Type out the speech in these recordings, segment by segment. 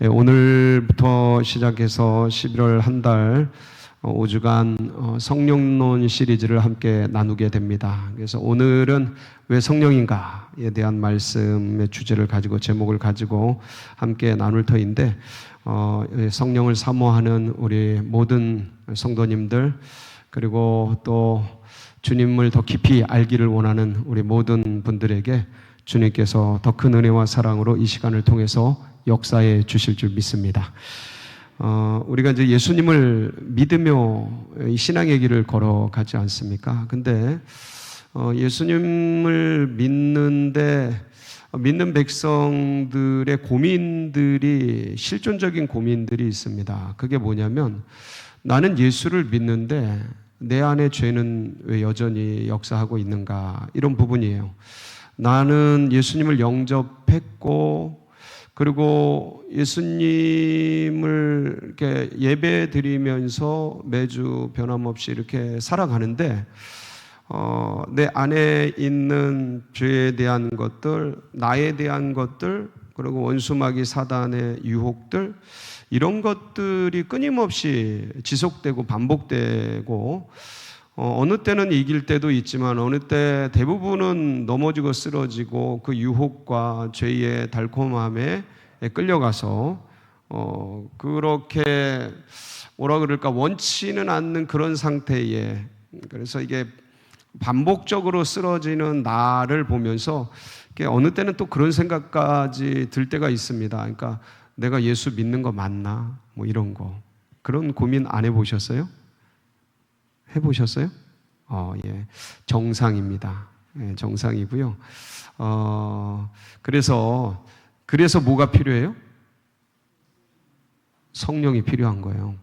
오늘부터 시작해서 11월 한 달 5주간 성령론 시리즈를 함께 나누게 됩니다. 그래서 오늘은 왜 성령인가에 대한 말씀의 주제를 가지고 제목을 가지고 함께 나눌 터인데 성령을 사모하는 우리 모든 성도님들 그리고 또 주님을 더 깊이 알기를 원하는 우리 모든 분들에게 주님께서 더 큰 은혜와 사랑으로 이 시간을 통해서 역사해 주실 줄 믿습니다. 우리가 이제 예수님을 믿으며 신앙의 길을 걸어가지 않습니까? 근데 예수님을 믿는데 믿는 백성들의 고민들이 실존적인 고민들이 있습니다. 그게 뭐냐면 나는 예수를 믿는데 내 안의 죄는 왜 여전히 역사하고 있는가 이런 부분이에요. 나는 예수님을 영접했고 그리고 예수님을 이렇게 예배 드리면서 매주 변함없이 이렇게 살아가는데 내 안에 있는 죄에 대한 것들, 나에 대한 것들, 그리고 원수마귀 사단의 유혹들 이런 것들이 끊임없이 지속되고 반복되고 어느 때는 이길 때도 있지만 어느 때 대부분은 넘어지고 쓰러지고 그 유혹과 죄의 달콤함에 끌려가서 그렇게 뭐라 그럴까 원치는 않는 그런 상태에 그래서 이게 반복적으로 쓰러지는 나를 보면서 어느 때는 또 그런 생각까지 들 때가 있습니다. 그러니까 내가 예수 믿는 거 맞나? 뭐 이런 거 그런 고민 안 해보셨어요? 해보셨어요? 예, 정상입니다. 예, 정상이고요. 그래서 뭐가 필요해요? 성령이 필요한 거예요.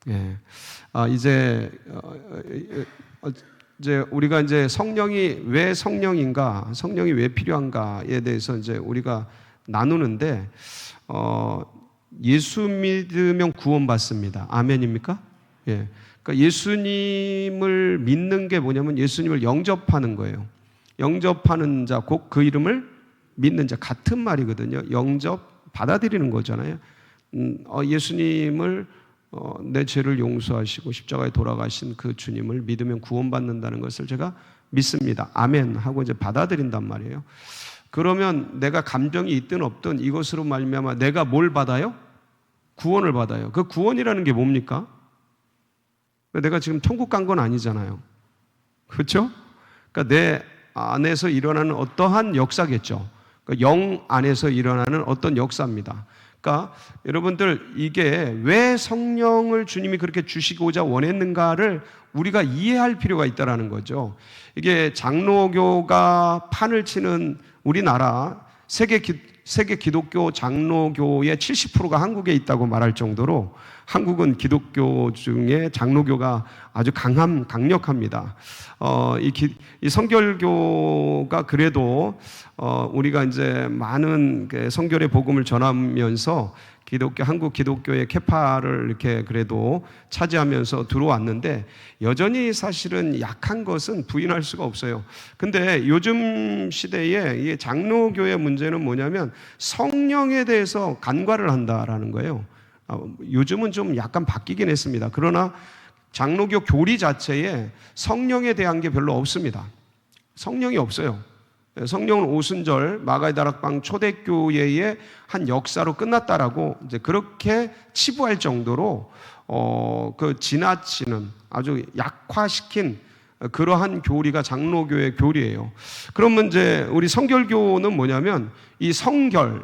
예, 이제 우리가 이제 성령이 왜 성령인가, 성령이 왜 필요한가에 대해서 이제 우리가 나누는데 예수 믿으면 구원받습니다. 아멘입니까? 예. 그러니까 예수님을 믿는 게 뭐냐면 예수님을 영접하는 거예요. 영접하는 자, 곧 그 이름을 믿는 자 같은 말이거든요. 영접 받아들이는 거잖아요. 예수님을 내 죄를 용서하시고 십자가에 돌아가신 그 주님을 믿으면 구원받는다는 것을 제가 믿습니다. 아멘 하고 이제 받아들인단 말이에요. 그러면 내가 감정이 있든 없든 이것으로 말미암아 내가 뭘 받아요? 구원을 받아요. 그 구원이라는 게 뭡니까? 내가 지금 천국 간 건 아니잖아요. 그렇죠? 그러니까 내 안에서 일어나는 어떠한 역사겠죠. 그러니까 영 안에서 일어나는 어떤 역사입니다. 그러니까 여러분들 이게 왜 성령을 주님이 그렇게 주시고자 원했는가를 우리가 이해할 필요가 있다는 거죠. 이게 장로교가 판을 치는 우리나라 세계 기독교 장로교의 70%가 한국에 있다고 말할 정도로 한국은 기독교 중에 장로교가 아주 강력합니다. 이 성결교가 그래도 우리가 이제 많은 성결의 복음을 전하면서 한국 기독교의 캐파를 이렇게 그래도 차지하면서 들어왔는데 여전히 사실은 약한 것은 부인할 수가 없어요. 근데 요즘 시대에 이 장로교의 문제는 뭐냐면 성령에 대해서 간과를 한다라는 거예요. 요즘은 좀 약간 바뀌긴 했습니다. 그러나 장로교 교리 자체에 성령에 대한 게 별로 없습니다. 성령이 없어요. 성령은 오순절 마가다락방 초대교회의 한 역사로 끝났다라고 이제 그렇게 치부할 정도로 그 지나치는 아주 약화시킨 그러한 교리가 장로교의 교리예요. 그러면 이제 우리 성결교는 뭐냐면 이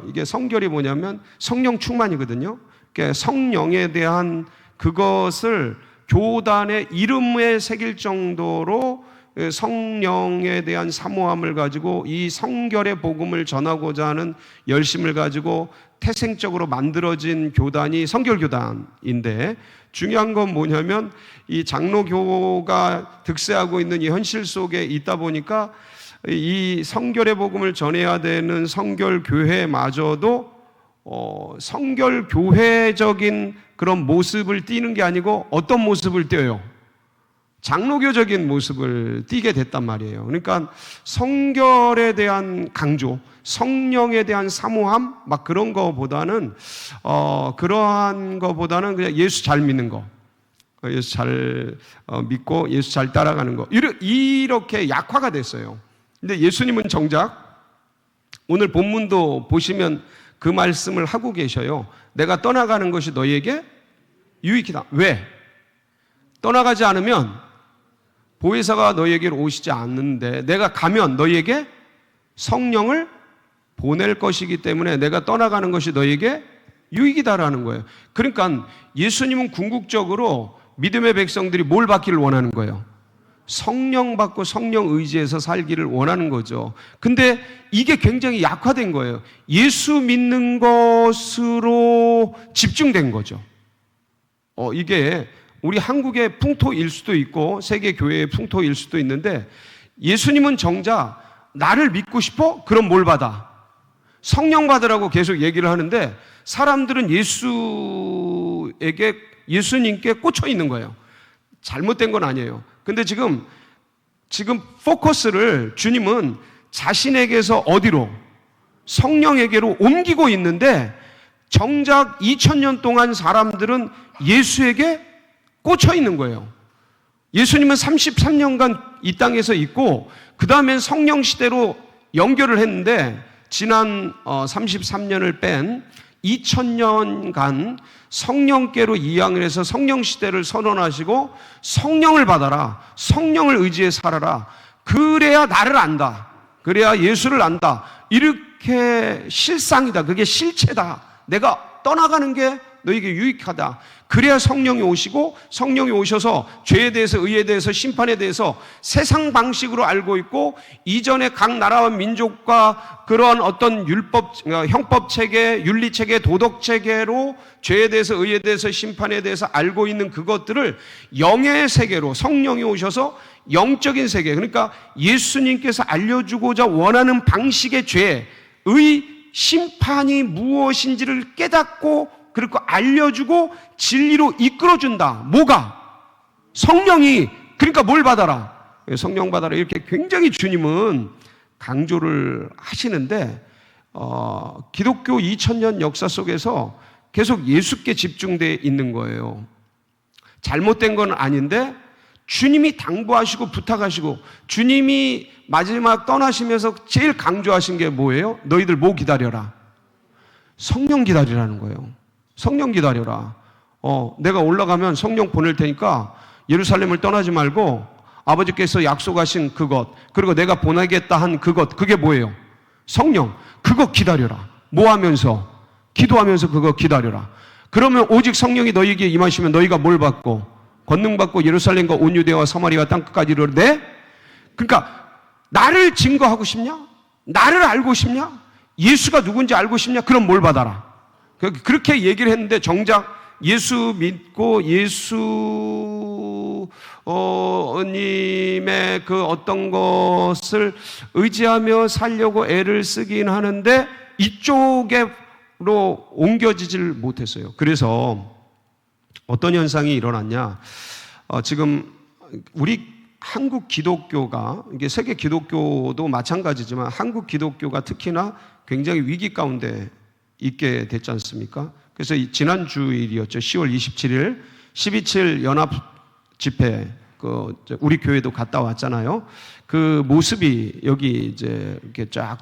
이게 성결이 뭐냐면 성령 충만이거든요. 그러니까 성령에 대한 그것을 교단의 이름에 새길 정도로 성령에 대한 사모함을 가지고 이 성결의 복음을 전하고자 하는 열심을 가지고 태생적으로 만들어진 교단이 성결교단인데 중요한 건 뭐냐면 이 장로교가 득세하고 있는 이 현실 속에 있다 보니까 이 성결의 복음을 전해야 되는 성결교회마저도 성결교회적인 그런 모습을 띠는 게 아니고 어떤 모습을 띄어요? 장로교적인 모습을 띠게 됐단 말이에요. 그러니까 성결에 대한 강조, 성령에 대한 사모함, 막 그런 거보다는 그러한 거보다는 그냥 예수 잘 믿는 거, 예수 잘 믿고 예수 잘 따라가는 거, 이렇게 약화가 됐어요. 근데 예수님은 정작 오늘 본문도 보시면 그 말씀을 하고 계셔요. 내가 떠나가는 것이 너희에게 유익이다. 왜? 떠나가지 않으면 보혜사가 너희에게로 오시지 않는데 내가 가면 너희에게 성령을 보낼 것이기 때문에 내가 떠나가는 것이 너희에게 유익이다라는 거예요. 그러니까 예수님은 궁극적으로 믿음의 백성들이 뭘 받기를 원하는 거예요? 성령 받고 성령 의지에서 살기를 원하는 거죠. 근데 이게 굉장히 약화된 거예요. 예수 믿는 것으로 집중된 거죠. 이게 우리 한국의 풍토일 수도 있고 세계 교회의 풍토일 수도 있는데, 예수님은 정작 나를 믿고 싶어? 그럼 뭘 받아? 성령 받으라고 계속 얘기를 하는데 사람들은 예수님께 꽂혀 있는 거예요. 잘못된 건 아니에요. 근데 지금 포커스를 주님은 자신에게서 어디로? 성령에게로 옮기고 있는데 정작 2000년 동안 사람들은 예수에게 꽂혀 있는 거예요. 예수님은 33년간 이 땅에서 있고 그 다음엔 성령 시대로 연결을 했는데 지난 33년을 뺀 2000년간 성령께로 이양을 해서 성령 시대를 선언하시고 성령을 받아라, 성령을 의지해 살아라, 그래야 나를 안다, 그래야 예수를 안다, 이렇게 실상이다, 그게 실체다, 내가 떠나가는 게 너에게 유익하다, 그래야 성령이 오시고 성령이 오셔서 죄에 대해서 의에 대해서 심판에 대해서 세상 방식으로 알고 있고 이전에 각 나라와 민족과 그런 어떤 형법 체계, 윤리 체계, 도덕 체계로 죄에 대해서 의에 대해서 심판에 대해서 알고 있는 그것들을 영의 세계로 성령이 오셔서 영적인 세계, 그러니까 예수님께서 알려주고자 원하는 방식의 죄의 심판이 무엇인지를 깨닫고 그리고 알려주고 진리로 이끌어준다. 뭐가? 성령이. 그러니까 뭘 받아라? 성령 받아라. 이렇게 굉장히 주님은 강조를 하시는데 기독교 2000년 역사 속에서 계속 예수께 집중되어 있는 거예요. 잘못된 건 아닌데 주님이 당부하시고 부탁하시고 주님이 마지막 떠나시면서 제일 강조하신 게 뭐예요? 너희들 뭐 기다려라? 성령 기다리라는 거예요. 성령 기다려라. 내가 올라가면 성령 보낼 테니까 예루살렘을 떠나지 말고 아버지께서 약속하신 그것, 그리고 내가 보내겠다 한 그것, 그게 뭐예요? 성령. 그거 기다려라. 뭐 하면서? 기도하면서 그거 기다려라. 그러면 오직 성령이 너희에게 임하시면 너희가 뭘 받고? 권능 받고 예루살렘과 온 유대와 사마리아 땅끝까지 이르되. 그러니까 나를 증거하고 싶냐? 나를 알고 싶냐? 예수가 누군지 알고 싶냐? 그럼 뭘 받아라? 그렇게 얘기를 했는데 정작 예수 믿고 예수님의 그 어떤 것을 의지하며 살려고 애를 쓰긴 하는데 이쪽으로 옮겨지질 못했어요. 그래서 어떤 현상이 일어났냐? 지금 우리 한국 기독교가, 이게 세계 기독교도 마찬가지지만 한국 기독교가 특히나 굉장히 위기 가운데 있게 됐지 않습니까? 그래서 지난 주일이었죠. 10월 27일 12.7 연합 집회, 우리 교회도 갔다 왔잖아요. 그 모습이 여기 이제 이렇게 쫙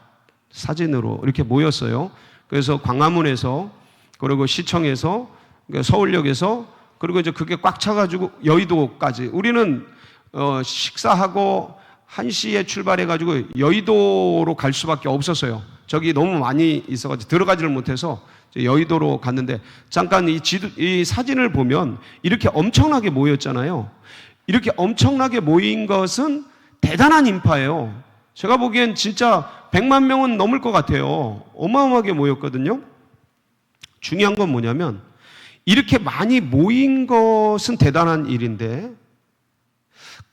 사진으로 이렇게 모였어요. 그래서 광화문에서, 그리고 시청에서, 서울역에서, 그리고 이제 그게 꽉 차가지고 여의도까지. 우리는 식사하고 1시에 출발해가지고 여의도로 갈 수밖에 없었어요. 저기 너무 많이 있어가지고 들어가지를 못해서 여의도로 갔는데, 잠깐 이 사진을 보면 이렇게 엄청나게 모였잖아요. 이렇게 엄청나게 모인 것은 대단한 인파예요. 제가 보기엔 진짜 100만 명은 넘을 것 같아요. 어마어마하게 모였거든요. 중요한 건 뭐냐면 이렇게 많이 모인 것은 대단한 일인데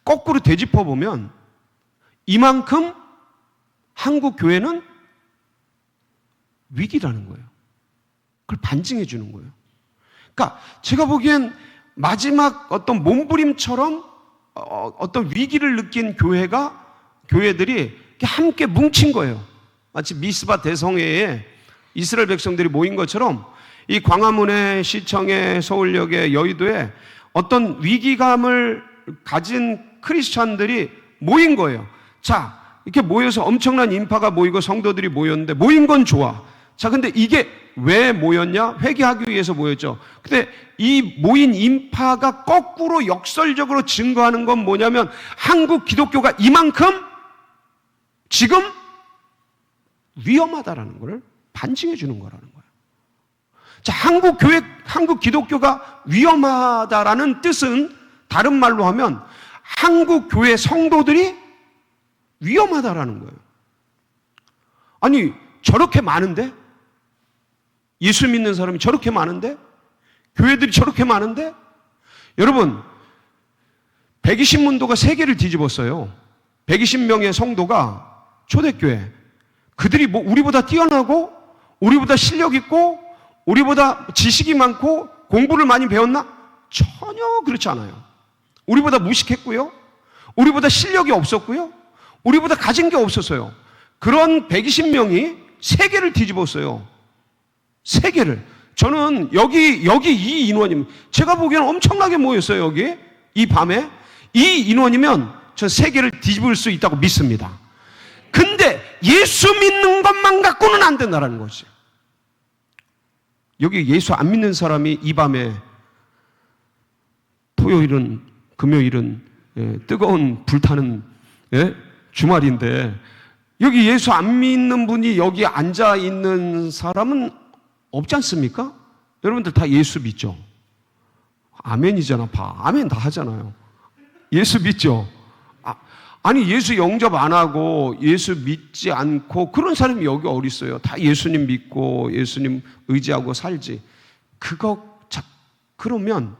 거꾸로 되짚어 보면 이만큼 한국 교회는 위기라는 거예요. 그걸 반증해 주는 거예요. 그러니까 제가 보기엔 마지막 어떤 몸부림처럼 어떤 위기를 느낀 교회들이 함께 뭉친 거예요. 마치 미스바 대성회에 이스라엘 백성들이 모인 것처럼 이 광화문에, 시청에, 서울역에, 여의도에 어떤 위기감을 가진 크리스찬들이 모인 거예요. 자, 이렇게 모여서 엄청난 인파가 모이고 성도들이 모였는데 모인 건 좋아. 자, 근데 이게 왜 모였냐? 회개하기 위해서 모였죠. 근데 이 모인 인파가 거꾸로 역설적으로 증거하는 건 뭐냐면 한국 기독교가 이만큼 지금 위험하다라는 것을 반증해 주는 거라는 거예요. 자, 한국 기독교가 위험하다라는 뜻은 다른 말로 하면 한국 교회 성도들이 위험하다라는 거예요. 아니, 저렇게 많은데? 예수 믿는 사람이 저렇게 많은데? 교회들이 저렇게 많은데? 여러분, 120문도가 세계를 뒤집었어요. 120명의 성도가 초대교회. 그들이 뭐 우리보다 뛰어나고 우리보다 실력 있고 우리보다 지식이 많고 공부를 많이 배웠나? 전혀 그렇지 않아요. 우리보다 무식했고요. 우리보다 실력이 없었고요. 우리보다 가진 게 없었어요. 그런 120명이 세계를 뒤집었어요. 세계를. 저는 여기 이 인원이면 제가 보기에는 엄청나게 모였어요. 여기 이 밤에 이 인원이면 저 세계를 뒤집을 수 있다고 믿습니다. 근데 예수 믿는 것만 갖고는 안 된다는 거지. 여기 예수 안 믿는 사람이 이 밤에 토요일은 금요일은 뜨거운 불타는 주말인데 여기 예수 안 믿는 분이 여기 앉아 있는 사람은 없지 않습니까? 여러분들 다 예수 믿죠? 아멘이잖아. 아멘 다 하잖아요. 예수 믿죠? 아니 예수 영접 안 하고 예수 믿지 않고 그런 사람이 여기 어디 있어요? 다 예수님 믿고 예수님 의지하고 살지. 그러면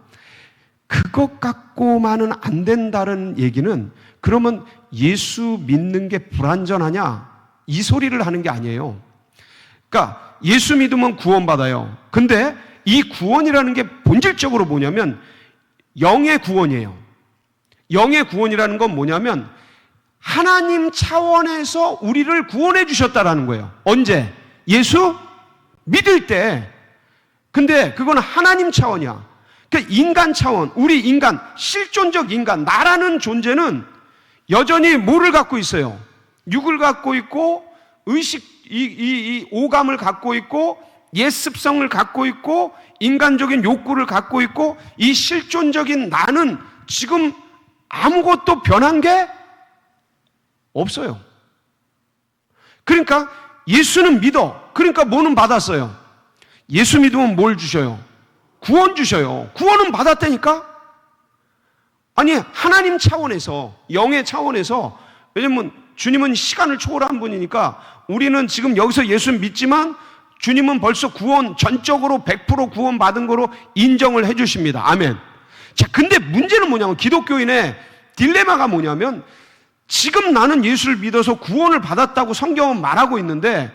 그것 갖고만은 안 된다는 얘기는 그러면 예수 믿는 게 불완전하냐? 이 소리를 하는 게 아니에요. 그러니까 예수 믿으면 구원받아요. 근데 이 구원이라는 게 본질적으로 뭐냐면 영의 구원이에요. 영의 구원이라는 건 뭐냐면 하나님 차원에서 우리를 구원해 주셨다라는 거예요. 언제? 예수 믿을 때. 근데 그건 하나님 차원이야. 그러니까 인간 차원, 우리 인간, 실존적 인간, 나라는 존재는 여전히 뭐를 갖고 있어요? 육을 갖고 있고 의식, 이 오감을 갖고 있고 예습성을 갖고 있고 인간적인 욕구를 갖고 있고 이 실존적인 나는 지금 아무것도 변한 게 없어요. 그러니까 예수는 믿어. 그러니까 뭐는 받았어요? 예수 믿으면 뭘 주셔요? 구원 주셔요. 구원은 받았다니까? 아니 하나님 차원에서 영의 차원에서 왜냐면 주님은 시간을 초월한 분이니까 우리는 지금 여기서 예수 믿지만 주님은 벌써 구원 전적으로 100% 구원 받은 거로 인정을 해 주십니다. 아멘. 자, 근데 문제는 뭐냐면 기독교인의 딜레마가 뭐냐면 지금 나는 예수를 믿어서 구원을 받았다고 성경은 말하고 있는데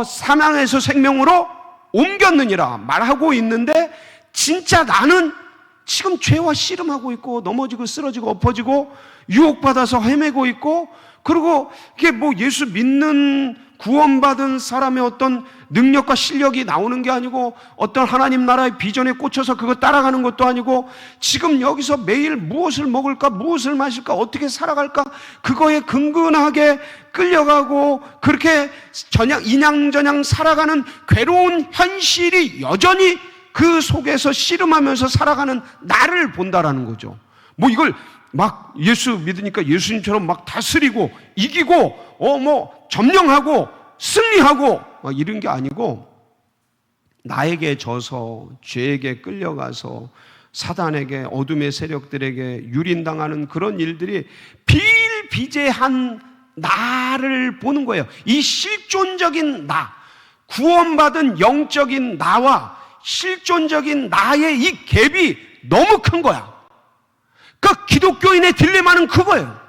사망에서 생명으로 옮겼느니라 말하고 있는데 진짜 나는 지금 죄와 씨름하고 있고 넘어지고 쓰러지고 엎어지고 유혹받아서 헤매고 있고 그리고 이게 뭐 예수 믿는 구원받은 사람의 어떤 능력과 실력이 나오는 게 아니고 어떤 하나님 나라의 비전에 꽂혀서 그거 따라가는 것도 아니고 지금 여기서 매일 무엇을 먹을까 무엇을 마실까 어떻게 살아갈까 그거에 근근하게 끌려가고 그렇게 인양저냥 살아가는 괴로운 현실이 여전히 그 속에서 씨름하면서 살아가는 나를 본다라는 거죠. 뭐 이걸 막 예수 믿으니까 예수님처럼 막 다스리고 이기고 뭐 점령하고 승리하고 막 이런 게 아니고 나에게 져서 죄에게 끌려가서 사단에게 어둠의 세력들에게 유린당하는 그런 일들이 비일비재한 나를 보는 거예요. 이 실존적인 나, 구원받은 영적인 나와 실존적인 나의 이 갭이 너무 큰 거야. 그러니까 기독교인의 딜레마는 그거예요.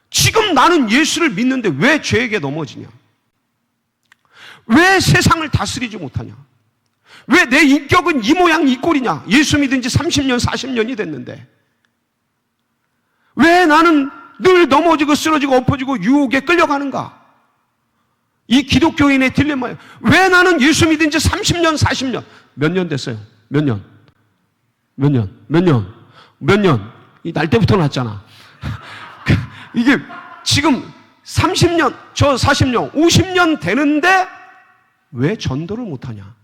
지금 나는 예수를 믿는데 왜 죄에게 넘어지냐? 왜 세상을 다스리지 못하냐? 왜 내 인격은 이 모양 이 꼴이냐? 예수 믿은 지 30년, 40년이 됐는데 왜 나는 늘 넘어지고 쓰러지고 엎어지고 유혹에 끌려가는가? 이 기독교인의 딜레마예요. 왜 나는 예수 믿은 지 30년, 40년, 몇 년 됐어요? 몇 년? 이 날 때부터 났잖아. 이게 지금 30년, 저 40년, 50년 되는데 왜 전도를 못하냐?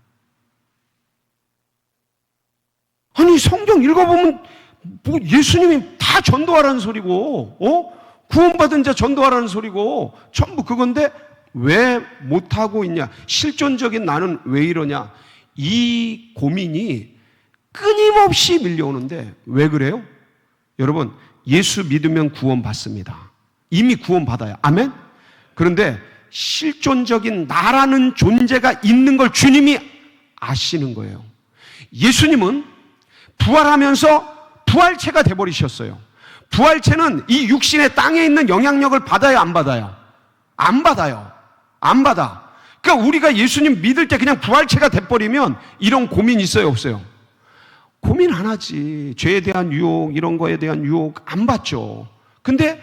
아니, 성경 읽어보면 뭐 예수님이 다 전도하라는 소리고, 구원받은 자 전도하라는 소리고, 전부 그건데 왜 못하고 있냐? 실존적인 나는 왜 이러냐? 이 고민이 끊임없이 밀려오는데 왜 그래요? 여러분, 예수 믿으면 구원받습니다. 이미 구원받아요. 아멘? 그런데 실존적인 나라는 존재가 있는 걸 주님이 아시는 거예요. 예수님은 부활하면서 부활체가 돼버리셨어요. 부활체는 이 육신의 땅에 있는 영향력을 받아요, 안 받아요? 안 받아요. 안 받아. 그러니까 우리가 예수님 믿을 때 그냥 부활체가 돼버리면 이런 고민 있어요, 없어요? 고민 안 하지. 죄에 대한 유혹, 이런 거에 대한 유혹 안 받죠. 근데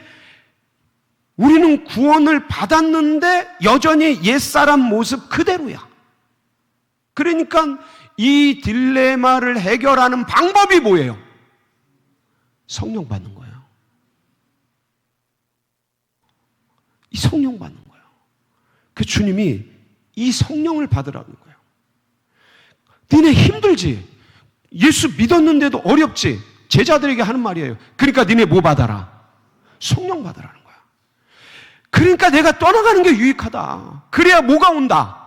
우리는 구원을 받았는데 여전히 옛사람 모습 그대로야. 그러니까 이 딜레마를 해결하는 방법이 뭐예요? 성령 받는 거예요. 이 성령 받는 거예요. 그 주님이 이 성령을 받으라는 거예요. 니네 힘들지? 예수 믿었는데도 어렵지? 제자들에게 하는 말이에요. 그러니까 니네 뭐 받아라? 성령 받으라는 거야. 그러니까 내가 떠나가는 게 유익하다. 그래야 뭐가 온다?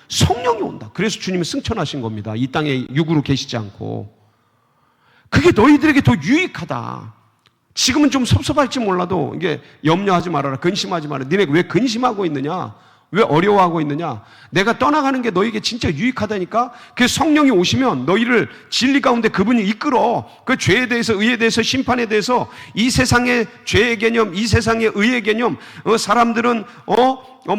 성령이 온다. 그래서 주님이 승천하신 겁니다. 이 땅에 육으로 계시지 않고. 그게 너희들에게 더 유익하다. 지금은 좀 섭섭할지 몰라도 이게 염려하지 말아라. 근심하지 말아라. 니네 왜 근심하고 있느냐? 왜 어려워하고 있느냐? 내가 떠나가는 게 너에게 진짜 유익하다니까? 그 성령이 오시면 너희를 진리 가운데 그분이 이끌어. 그 죄에 대해서, 의에 대해서, 심판에 대해서 이 세상의 죄의 개념, 이 세상의 의의 개념, 사람들은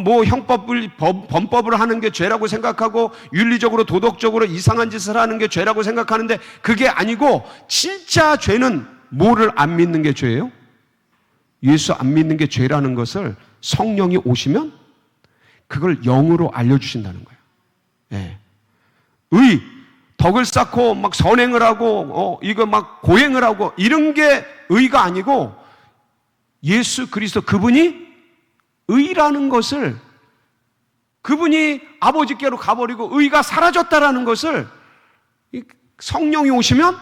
뭐 형법을, 범법을 하는 게 죄라고 생각하고 윤리적으로, 도덕적으로 이상한 짓을 하는 게 죄라고 생각하는데 그게 아니고 진짜 죄는 뭐를 안 믿는 게 죄예요? 예수 안 믿는 게 죄라는 것을 성령이 오시면 그걸 영으로 알려주신다는 거예요. 예. 의, 덕을 쌓고 막 선행을 하고 이거 막 고행을 하고 이런 게 의가 아니고 예수 그리스도 그분이 의라는 것을 그분이 아버지께로 가버리고 의가 사라졌다라는 것을 성령이 오시면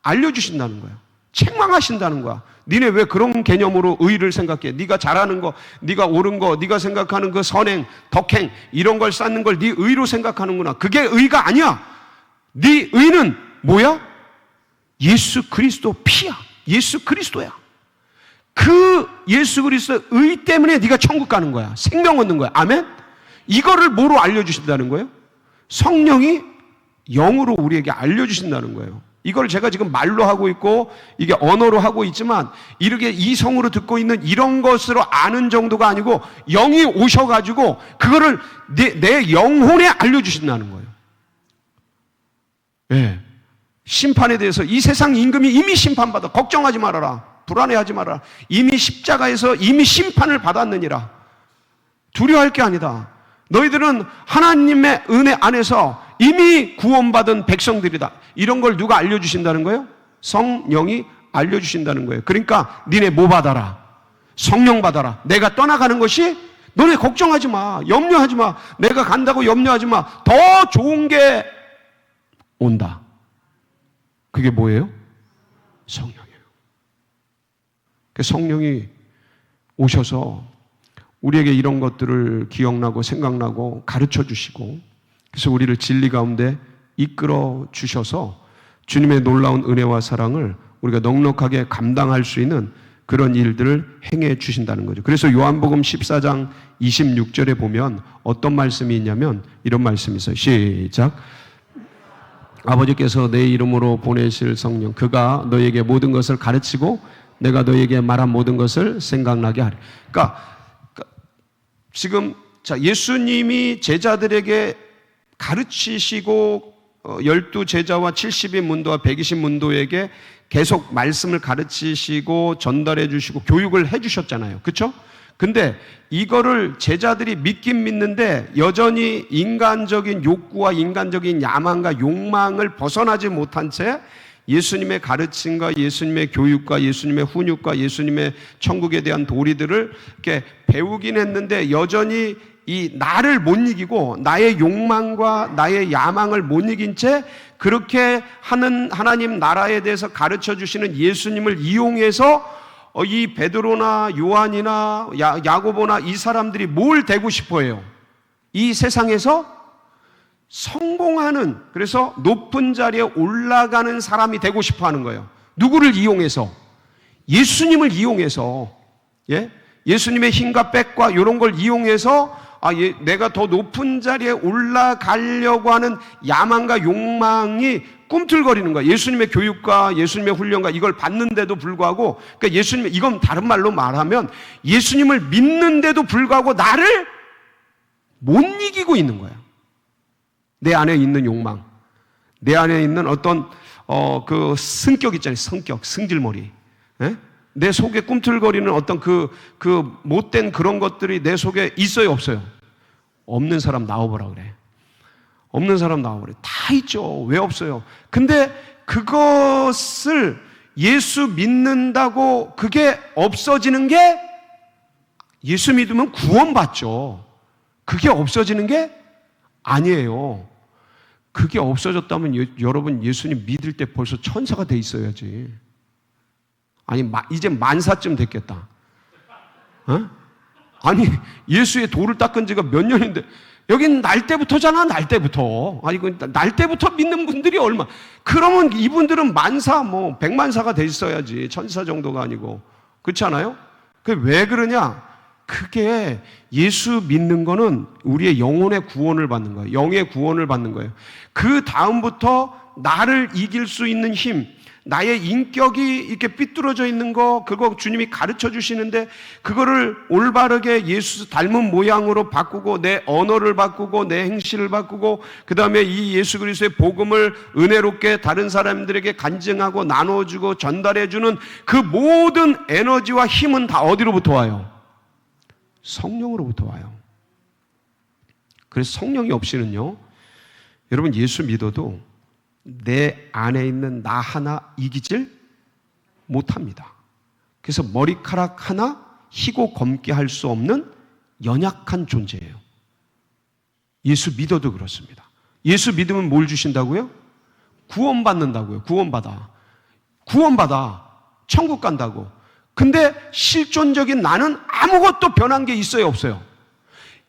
알려주신다는 거예요. 책망하신다는 거야. 니네 왜 그런 개념으로 의를 생각해? 네가 잘하는 거, 네가 옳은 거, 네가 생각하는 그 선행, 덕행 이런 걸 쌓는 걸 네 의로 생각하는구나. 그게 의가 아니야. 네 의는 뭐야? 예수 그리스도 피야. 예수 그리스도야. 그 예수 그리스도 의 때문에 네가 천국 가는 거야. 생명 얻는 거야. 아멘? 이거를 뭐로 알려주신다는 거예요? 성령이 영으로 우리에게 알려주신다는 거예요. 이걸 제가 지금 말로 하고 있고 이게 언어로 하고 있지만 이렇게 이성으로 듣고 있는 이런 것으로 아는 정도가 아니고 영이 오셔가지고 그거를 내 영혼에 알려주신다는 거예요. 네. 심판에 대해서 이 세상 임금이 이미 심판받아. 걱정하지 말아라. 불안해하지 말아라. 이미 십자가에서 이미 심판을 받았느니라. 두려워할 게 아니다. 너희들은 하나님의 은혜 안에서 이미 구원받은 백성들이다. 이런 걸 누가 알려주신다는 거예요? 성령이 알려주신다는 거예요. 그러니까 니네 뭐 받아라? 성령 받아라. 내가 떠나가는 것이 너네 걱정하지 마. 염려하지 마. 내가 간다고 염려하지 마. 더 좋은 게 온다. 그게 뭐예요? 성령이에요. 그 성령이 오셔서 우리에게 이런 것들을 기억나고 생각나고 가르쳐 주시고 그래서 우리를 진리 가운데 이끌어 주셔서 주님의 놀라운 은혜와 사랑을 우리가 넉넉하게 감당할 수 있는 그런 일들을 행해 주신다는 거죠. 그래서 요한복음 14장 26절에 보면 어떤 말씀이 있냐면 이런 말씀이 있어요. 시작. 아버지께서 내 이름으로 보내실 성령 그가 너에게 모든 것을 가르치고 내가 너에게 말한 모든 것을 생각나게 하리. 그러니까 지금 예수님이 제자들에게 가르치시고 12 제자와 70인 문도와 120 문도에게 계속 말씀을 가르치시고 전달해 주시고 교육을 해 주셨잖아요. 그렇죠? 근데 이거를 제자들이 믿긴 믿는데 여전히 인간적인 욕구와 인간적인 야망과 욕망을 벗어나지 못한 채 예수님의 가르침과 예수님의 교육과 예수님의 훈육과 예수님의 천국에 대한 도리들을 이렇게 배우긴 했는데 여전히 이 나를 못 이기고 나의 욕망과 나의 야망을 못 이긴 채 그렇게 하는 하나님 나라에 대해서 가르쳐 주시는 예수님을 이용해서 이 베드로나 요한이나 야고보나 이 사람들이 뭘 되고 싶어 해요? 이 세상에서 성공하는, 그래서 높은 자리에 올라가는 사람이 되고 싶어 하는 거예요. 누구를 이용해서? 예수님을 이용해서. 예? 예수님의 힘과 빽과 이런 걸 이용해서 내가 더 높은 자리에 올라가려고 하는 야망과 욕망이 꿈틀거리는 거야. 예수님의 교육과 예수님의 훈련과 이걸 받는데도 불구하고, 그러니까 예수님, 이건 다른 말로 말하면 예수님을 믿는데도 불구하고 나를 못 이기고 있는 거야. 내 안에 있는 욕망, 내 안에 있는 어떤 그 성격 있잖아요. 성격, 승질머리. 예? 내 속에 꿈틀거리는 어떤 그 못된 그런 것들이 내 속에 있어요, 없어요? 없는 사람 나와보라 그래. 없는 사람 나와보래. 다 있죠. 왜 없어요? 근데 그것을 예수 믿는다고 그게 없어지는 게, 예수 믿으면 구원받죠. 그게 없어지는 게 아니에요. 그게 없어졌다면 여러분 예수님 믿을 때 벌써 천사가 돼 있어야지. 아니 이제 만사쯤 됐겠다. 어? 아니 예수의 도를 닦은 지가 몇 년인데, 여긴 날 때부터잖아. 날 때부터. 아니 날 때부터 믿는 분들이 얼마. 그러면 이분들은 만사 뭐 백만사가 돼 있어야지. 천사 정도가 아니고. 그렇지 않아요? 그게 왜 그러냐? 그게 예수 믿는 거는 우리의 영혼의 구원을 받는 거예요. 영의 구원을 받는 거예요. 그 다음부터 나를 이길 수 있는 힘, 나의 인격이 이렇게 삐뚤어져 있는 거, 그거 주님이 가르쳐 주시는데 그거를 올바르게 예수 닮은 모양으로 바꾸고 내 언어를 바꾸고 내 행실을 바꾸고 그 다음에 이 예수 그리스도의 복음을 은혜롭게 다른 사람들에게 간증하고 나눠주고 전달해주는 그 모든 에너지와 힘은 다 어디로부터 와요? 성령으로부터 와요. 그래서 성령이 없이는요, 여러분 예수 믿어도 내 안에 있는 나 하나 이기질 못합니다. 그래서 머리카락 하나 희고 검게 할 수 없는 연약한 존재예요. 예수 믿어도 그렇습니다. 예수 믿으면 뭘 주신다고요? 구원받는다고요. 구원받아. 천국 간다고. 근데 실존적인 나는 아무것도 변한 게 있어요, 없어요?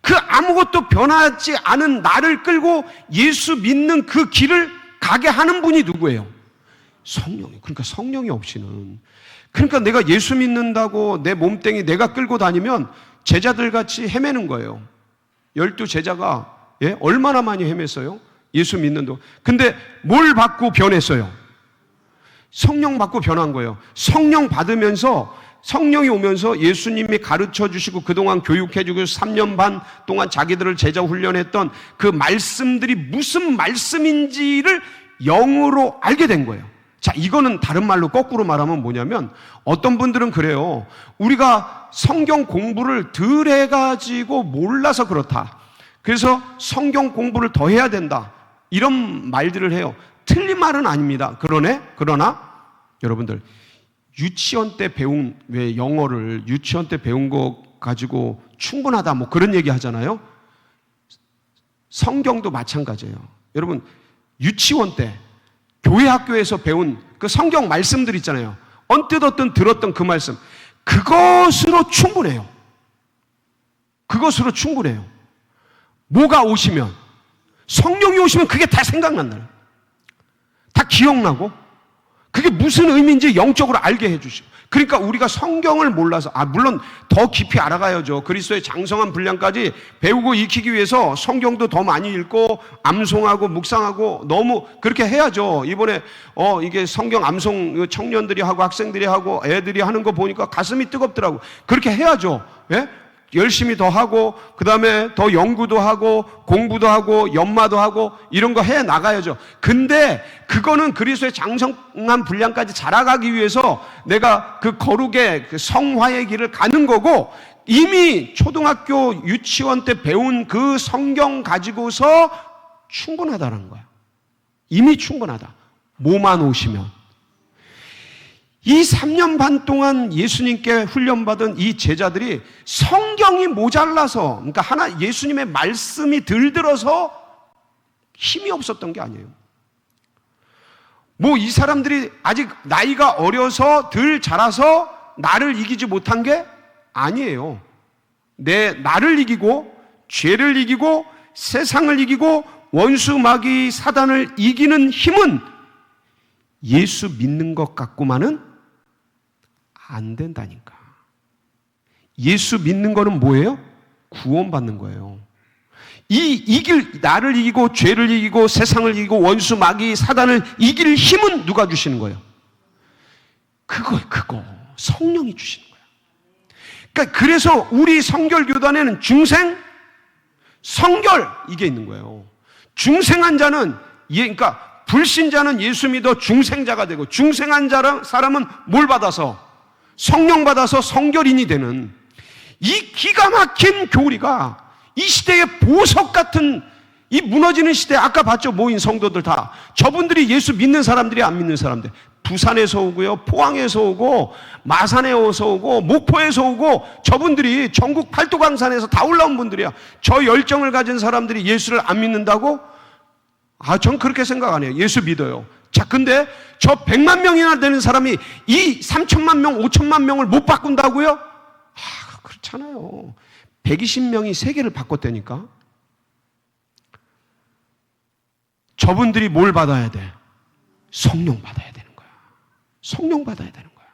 그 아무것도 변하지 않은 나를 끌고 예수 믿는 그 길을 가게 하는 분이 누구예요? 성령이. 그러니까 성령이 없이는, 그러니까 내가 예수 믿는다고 내 몸뚱이 내가 끌고 다니면 제자들 같이 헤매는 거예요. 12 제자가 얼마나 많이 헤맸어요? 예수 믿는 동안. 근데 뭘 받고 변했어요? 성령 받고 변한 거예요. 성령 받으면서, 성령이 오면서 예수님이 가르쳐 주시고 그동안 교육해 주고 3년 반 동안 자기들을 제자 훈련했던 그 말씀들이 무슨 말씀인지를 영으로 알게 된 거예요. 자, 이거는 다른 말로 거꾸로 말하면 뭐냐면, 어떤 분들은 그래요. 우리가 성경 공부를 덜 해가지고 몰라서 그렇다. 그래서 성경 공부를 더 해야 된다. 이런 말들을 해요. 틀린 말은 아닙니다. 그러나 여러분들 유치원 때 배운, 왜 영어를 유치원 때 배운 거 가지고 충분하다 뭐 그런 얘기 하잖아요. 성경도 마찬가지예요. 여러분 유치원 때 교회 학교에서 배운 그 성경 말씀들 있잖아요. 언뜻 들었던 그 말씀, 그것으로 충분해요. 뭐가 오시면, 성령이 오시면 그게 다 생각난다. 다 기억나고, 그게 무슨 의미인지 영적으로 알게 해주시고. 그러니까 우리가 성경을 몰라서, 물론 더 깊이 알아가야죠. 그리스도의 장성한 분량까지 배우고 익히기 위해서 성경도 더 많이 읽고 암송하고 묵상하고 너무 그렇게 해야죠. 이번에 이게 성경 암송 청년들이 하고 학생들이 하고 애들이 하는 거 보니까 가슴이 뜨겁더라고. 그렇게 해야죠. 예? 열심히 더 하고 그 다음에 더 연구도 하고 공부도 하고 연마도 하고 이런 거 해 나가야죠. 근데 그거는 그리스도의 장성한 분량까지 자라가기 위해서 내가 그 거룩의 그 성화의 길을 가는 거고, 이미 초등학교 유치원 때 배운 그 성경 가지고서 충분하다는 거야. 이미 충분하다. 뭐만 오시면. 이 3년 반 동안 예수님께 훈련받은 이 제자들이 성경이 모자라서, 그러니까 예수님의 말씀이 덜 들어서 힘이 없었던 게 아니에요. 뭐 이 사람들이 아직 나이가 어려서 덜 자라서 나를 이기지 못한 게 아니에요. 나를 이기고 죄를 이기고 세상을 이기고 원수 마귀 사단을 이기는 힘은 예수 믿는 것 갖고만은 안 된다니까. 예수 믿는 거는 뭐예요? 구원받는 거예요. 나를 이기고 죄를 이기고 세상을 이기고 원수 마귀 사단을 이길 힘은 누가 주시는 거예요? 그거 성령이 주시는 거예요. 그러니까 그래서 우리 성결교단에는 중생, 성결 이게 있는 거예요. 중생한 자는 그러니까 불신자는 예수 믿어 중생자가 되고, 중생한 사람은 뭘 받아서? 성령 받아서 성결인이 되는 이 기가 막힌 교리가 이 시대의 보석 같은, 이 무너지는 시대에 아까 봤죠? 모인 성도들 다 저분들이 예수 믿는 사람들이 안 믿는 사람들, 부산에서 오고요, 포항에서 오고, 마산에서 오고, 목포에서 오고, 저분들이 전국 팔도강산에서 다 올라온 분들이야. 저 열정을 가진 사람들이 예수를 안 믿는다고? 전 그렇게 생각 안 해요. 예수 믿어요. 자, 근데 저 100만 명이나 되는 사람이 이 3천만 명, 5천만 명을 못 바꾼다고요? 그렇잖아요. 120명이 세계를 바꿨다니까. 저분들이 뭘 받아야 돼? 성령 받아야 되는 거야. 성령 받아야 되는 거야.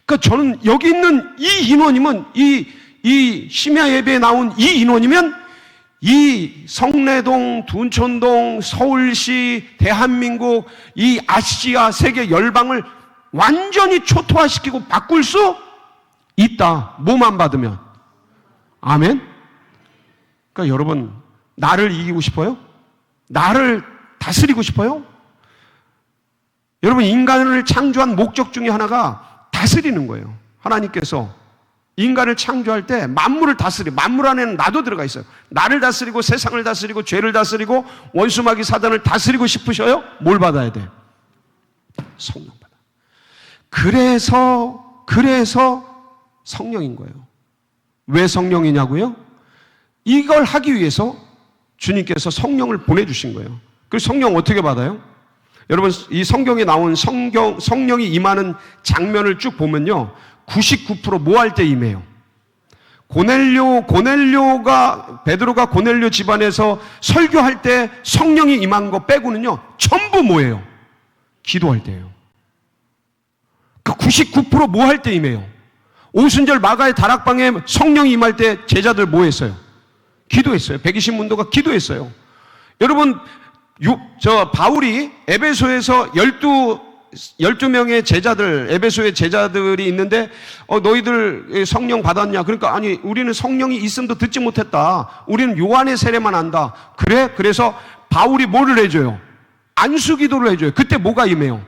그러니까 저는 여기 있는 이 인원이면, 이 심야 예배에 나온 이 인원이면, 이 성내동, 둔촌동, 서울시, 대한민국, 이 아시아 세계 열방을 완전히 초토화시키고 바꿀 수 있다. 뭐만 받으면. 아멘? 그러니까 여러분, 나를 이기고 싶어요? 나를 다스리고 싶어요? 여러분, 인간을 창조한 목적 중에 하나가 다스리는 거예요. 하나님께서 인간을 창조할 때 만물을 만물 안에는 나도 들어가 있어요. 나를 다스리고 세상을 다스리고 죄를 다스리고 원수 마귀 사단을 다스리고 싶으셔요? 뭘 받아야 돼? 성령 받아. 그래서 성령인 거예요. 왜 성령이냐고요? 이걸 하기 위해서 주님께서 성령을 보내주신 거예요. 그래서 성령 어떻게 받아요? 여러분, 이 성경에 나온 성령이 임하는 장면을 쭉 보면요, 99% 뭐 할 때 임해요? 베드로가 고넬료 집안에서 설교할 때 성령이 임한 거 빼고는요, 전부 뭐예요? 기도할 때예요. 그 99% 뭐 할 때 임해요? 오순절 마가의 다락방에 성령이 임할 때 제자들 뭐 했어요? 기도했어요. 120문도가 기도했어요. 여러분, 바울이 에베소에서 12명의 제자들, 에베소의 제자들이 있는데, 너희들 성령 받았냐? 그러니까, 아니, 우리는 성령이 있음도 듣지 못했다. 우리는 요한의 세례만 한다. 그래? 그래서 바울이 뭐를 해줘요? 안수 기도를 해줘요. 그때 뭐가 임해요?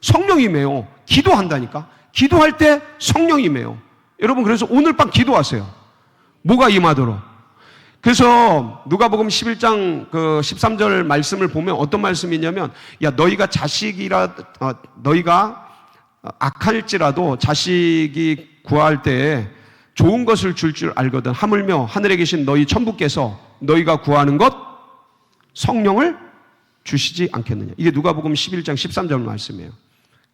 성령이 임해요. 기도한다니까. 기도할 때 성령이 임해요. 여러분, 그래서 오늘 밤 기도하세요. 뭐가 임하도록. 그래서 누가복음 11장 13절 말씀을 보면 어떤 말씀이냐면, 야, 너희가 너희가 악할지라도 자식이 구할 때 좋은 것을 줄 알거든. 하물며 하늘에 계신 너희 천부께서 너희가 구하는 것 성령을 주시지 않겠느냐. 이게 누가복음 11장 13절 말씀이에요.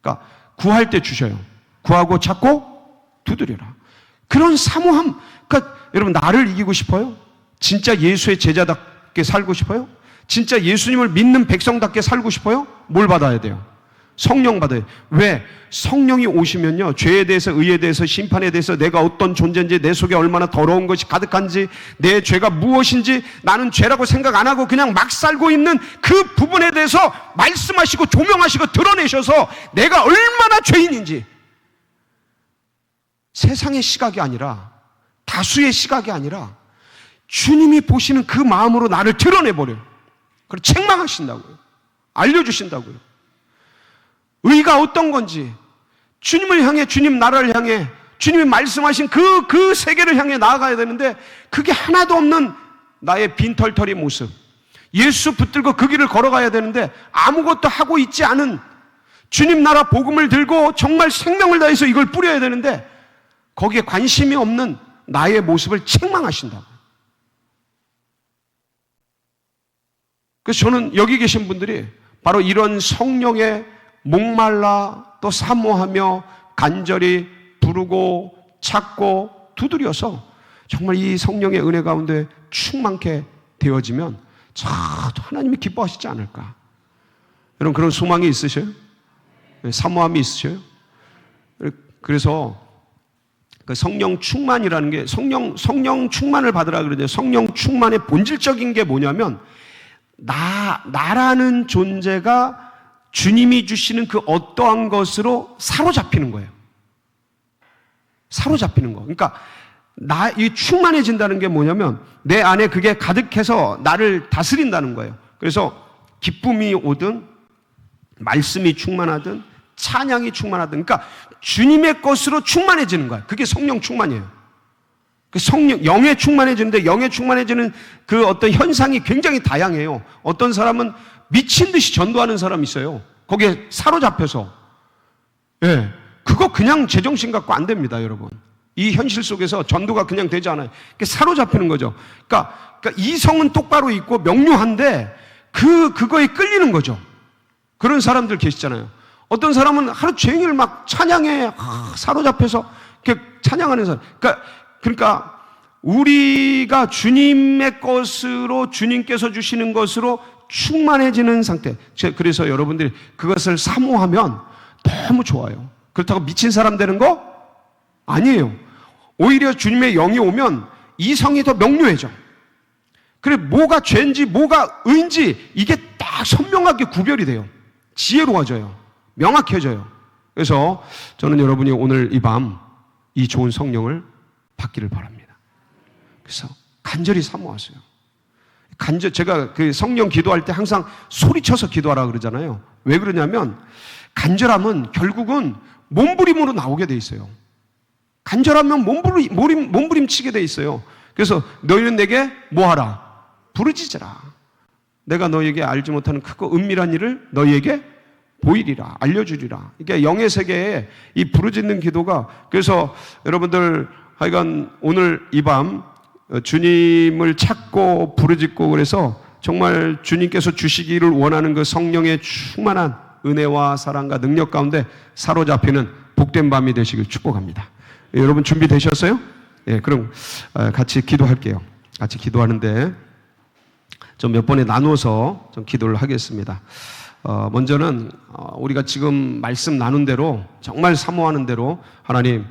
그러니까 구할 때 주셔요. 구하고 찾고 두드려라. 그런 사모함. 그러니까 여러분, 나를 이기고 싶어요? 진짜 예수의 제자답게 살고 싶어요? 진짜 예수님을 믿는 백성답게 살고 싶어요? 뭘 받아야 돼요? 성령 받아야 돼요. 왜? 성령이 오시면요, 죄에 대해서, 의에 대해서, 심판에 대해서, 내가 어떤 존재인지, 내 속에 얼마나 더러운 것이 가득한지, 내 죄가 무엇인지, 나는 죄라고 생각 안 하고 그냥 막 살고 있는 그 부분에 대해서 말씀하시고 조명하시고 드러내셔서 내가 얼마나 죄인인지, 세상의 시각이 아니라 다수의 시각이 아니라 주님이 보시는 그 마음으로 나를 드러내버려요. 그리고 책망하신다고요. 알려주신다고요. 의가 어떤 건지, 주님을 향해, 주님 나라를 향해, 주님이 말씀하신 그 세계를 향해 나아가야 되는데 그게 하나도 없는 나의 빈털터리 모습, 예수 붙들고 그 길을 걸어가야 되는데 아무것도 하고 있지 않은, 주님 나라 복음을 들고 정말 생명을 다해서 이걸 뿌려야 되는데 거기에 관심이 없는 나의 모습을 책망하신다고. 그래서 저는 여기 계신 분들이 바로 이런 성령에 목말라 또 사모하며 간절히 부르고 찾고 두드려서 정말 이 성령의 은혜 가운데 충만케 되어지면 저도 하나님이 기뻐하시지 않을까. 여러분 그런 소망이 있으셔요? 사모함이 있으셔요? 그래서 그 성령 충만이라는 게 성령 충만을 받으라 그러죠. 성령 충만의 본질적인 게 뭐냐면 나라는 존재가 주님이 주시는 그 어떠한 것으로 사로잡히는 거예요. 사로잡히는 거. 그러니까 이 충만해진다는 게 뭐냐면 내 안에 그게 가득해서 나를 다스린다는 거예요. 그래서 기쁨이 오든 말씀이 충만하든 찬양이 충만하든, 그러니까 주님의 것으로 충만해지는 거예요. 그게 성령 충만이에요. 성령, 영에 충만해지는데 영에 충만해지는 그 어떤 현상이 굉장히 다양해요. 어떤 사람은 미친 듯이 전도하는 사람이 있어요. 거기에 사로잡혀서. 예. 그거 그냥 제정신 갖고 안 됩니다, 여러분. 이 현실 속에서 전도가 그냥 되지 않아요. 사로잡히는 거죠. 그러니까 이성은 똑바로 있고 명료한데 그거에 끌리는 거죠. 그런 사람들 계시잖아요. 어떤 사람은 하루 종일 막 찬양에 사로잡혀서 이렇게 찬양하는 사람. 그러니까 우리가 주님의 것으로, 주님께서 주시는 것으로 충만해지는 상태. 그래서 여러분들이 그것을 사모하면 너무 좋아요. 그렇다고 미친 사람 되는 거 아니에요. 오히려 주님의 영이 오면 이성이 더 명료해져. 그래, 뭐가 죄인지 뭐가 의인지 이게 딱 선명하게 구별이 돼요. 지혜로워져요. 명확해져요. 그래서 저는 여러분이 오늘 이 밤 이 좋은 성령을 받기를 바랍니다. 그래서 간절히 사모하세요. 제가 그 성령 기도할 때 항상 소리쳐서 기도하라 그러잖아요. 왜 그러냐면 간절함은 결국은 몸부림으로 나오게 돼 있어요. 간절하면 몸부림치게 돼 있어요. 그래서 너희는 내게 뭐하라? 부르짖으라. 내가 너희에게 알지 못하는 크고 은밀한 일을 너희에게 보이리라, 알려주리라. 그러니까 영의 세계에 이 부르짖는 기도가, 그래서 여러분들 하여간 오늘 이 밤 주님을 찾고 부르짖고, 그래서 정말 주님께서 주시기를 원하는 그 성령의 충만한 은혜와 사랑과 능력 가운데 사로잡히는 복된 밤이 되시길 축복합니다. 여러분 준비되셨어요? 예, 그럼 같이 기도할게요. 같이 기도하는데 좀 몇 번에 나누어서 좀 기도를 하겠습니다. 먼저는 우리가 지금 말씀 나눈 대로 정말 사모하는 대로 하나님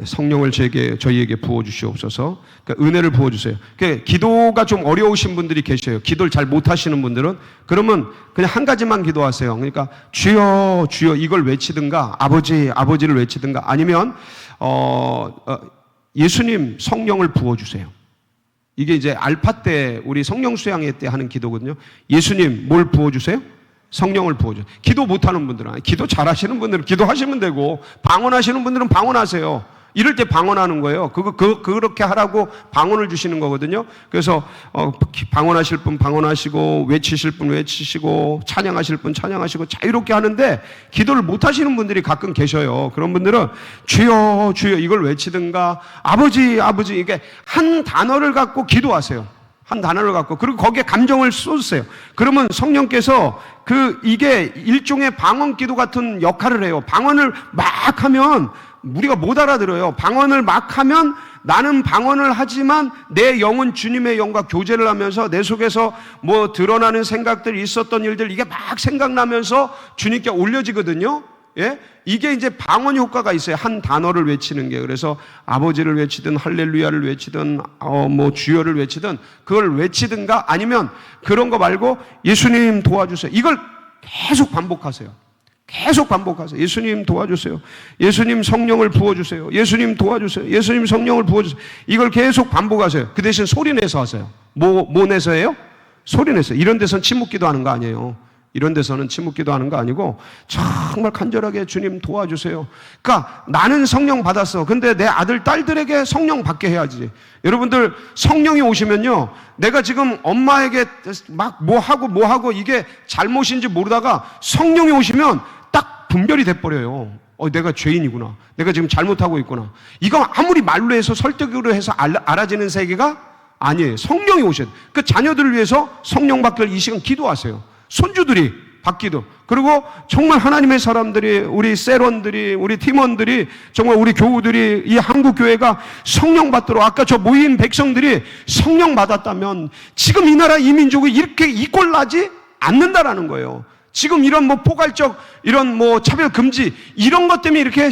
성령을 저희에게 부어주시옵소서. 그러니까 은혜를 부어주세요. 그러니까 기도가 좀 어려우신 분들이 계셔요. 기도를 잘 못하시는 분들은 그러면 그냥 한 가지만 기도하세요. 그러니까 주여 주여 이걸 외치든가 아버지 아버지를 외치든가, 아니면 예수님 성령을 부어주세요. 이게 이제 알파 때 우리 성령 수양회 때 하는 기도거든요. 예수님 뭘 부어주세요? 성령을 부어줘. 기도 못하는 분들은, 기도 잘하시는 분들은 기도하시면 되고, 방언하시는 분들은 방언하세요. 이럴 때 방언하는 거예요. 그렇게 하라고 방언을 주시는 거거든요. 그래서 방언하실 분 방언하시고, 외치실 분 외치시고, 찬양하실 분 찬양하시고, 자유롭게 하는데 기도를 못하시는 분들이 가끔 계셔요. 그런 분들은 주여 주여 이걸 외치든가, 아버지 아버지, 이게 한 단어를 갖고 기도하세요. 한 단어를 갖고, 그리고 거기에 감정을 쏟으세요. 그러면 성령께서 이게 일종의 방언 기도 같은 역할을 해요. 방언을 막 하면 우리가 못 알아들어요. 방언을 막 하면 나는 방언을 하지만 내 영은 주님의 영과 교제를 하면서 내 속에서 뭐 드러나는 생각들, 있었던 일들, 이게 막 생각나면서 주님께 올려지거든요. 예? 이게 이제 방언 효과가 있어요. 한 단어를 외치는 게. 그래서 아버지를 외치든 할렐루야를 외치든 뭐 주여를 외치든 그걸 외치든가, 아니면 그런 거 말고 예수님 도와주세요. 이걸 계속 반복하세요. 계속 반복하세요. 예수님 도와주세요. 예수님 성령을 부어주세요. 예수님 도와주세요. 예수님 성령을 부어주세요. 이걸 계속 반복하세요. 그 대신 소리 내서 하세요. 뭐 내서 해요? 소리 내서. 이런 데서는 침묵기도 하는 거 아니에요. 이런 데서는 침묵기도 하는 거 아니고 정말 간절하게 주님 도와주세요. 그러니까 나는 성령 받았어. 근데 내 아들, 딸들에게 성령 받게 해야지. 여러분들 성령이 오시면요, 내가 지금 엄마에게 막 뭐 하고 이게 잘못인지 모르다가 성령이 오시면 딱 분별이 돼버려요. 내가 죄인이구나. 내가 지금 잘못하고 있구나. 이거 아무리 말로 해서 설득으로 해서 알아지는 세계가 아니에요. 성령이 오셔야 돼요. 그 자녀들을 위해서 성령 받기를 이 시간 기도하세요. 손주들이 받기도. 그리고 정말 하나님의 사람들이, 우리 세론들이, 우리 팀원들이, 정말 우리 교우들이, 이 한국교회가 성령 받도록, 아까 저 모인 백성들이 성령 받았다면 지금 이 나라 이 민족이 이렇게 이꼴 나지 않는다라는 거예요. 지금 이런 뭐 포괄적, 이런 뭐 차별 금지, 이런 것 때문에 이렇게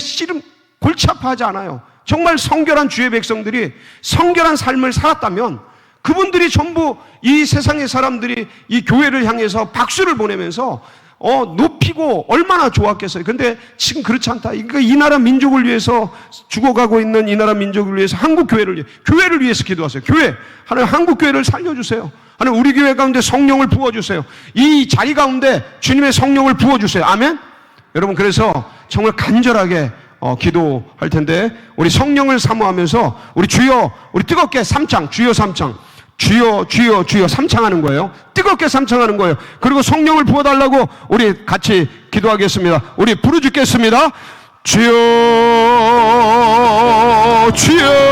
골치 아파하지 않아요. 정말 성결한 주의 백성들이 성결한 삶을 살았다면 그분들이 전부 이 세상의 사람들이 이 교회를 향해서 박수를 보내면서 높이고 얼마나 좋았겠어요. 근데 지금 그렇지 않다. 그러니까 이 나라 민족을 위해서 죽어가고 있는 이 나라 민족을 위해서 한국 교회를 위해서 기도하세요. 교회, 하나님 한국 교회를 살려주세요. 하나님 우리 교회 가운데 성령을 부어주세요. 이 자리 가운데 주님의 성령을 부어주세요. 아멘. 여러분, 그래서 정말 간절하게 기도할 텐데 우리 성령을 사모하면서 우리 주여, 우리 뜨겁게 삼창, 주여 삼창, 주여 주여 주여 삼창하는 거예요. 뜨겁게 삼창하는 거예요. 그리고 성령을 부어달라고 우리 같이 기도하겠습니다. 우리 부르짖겠습니다. 주여 주여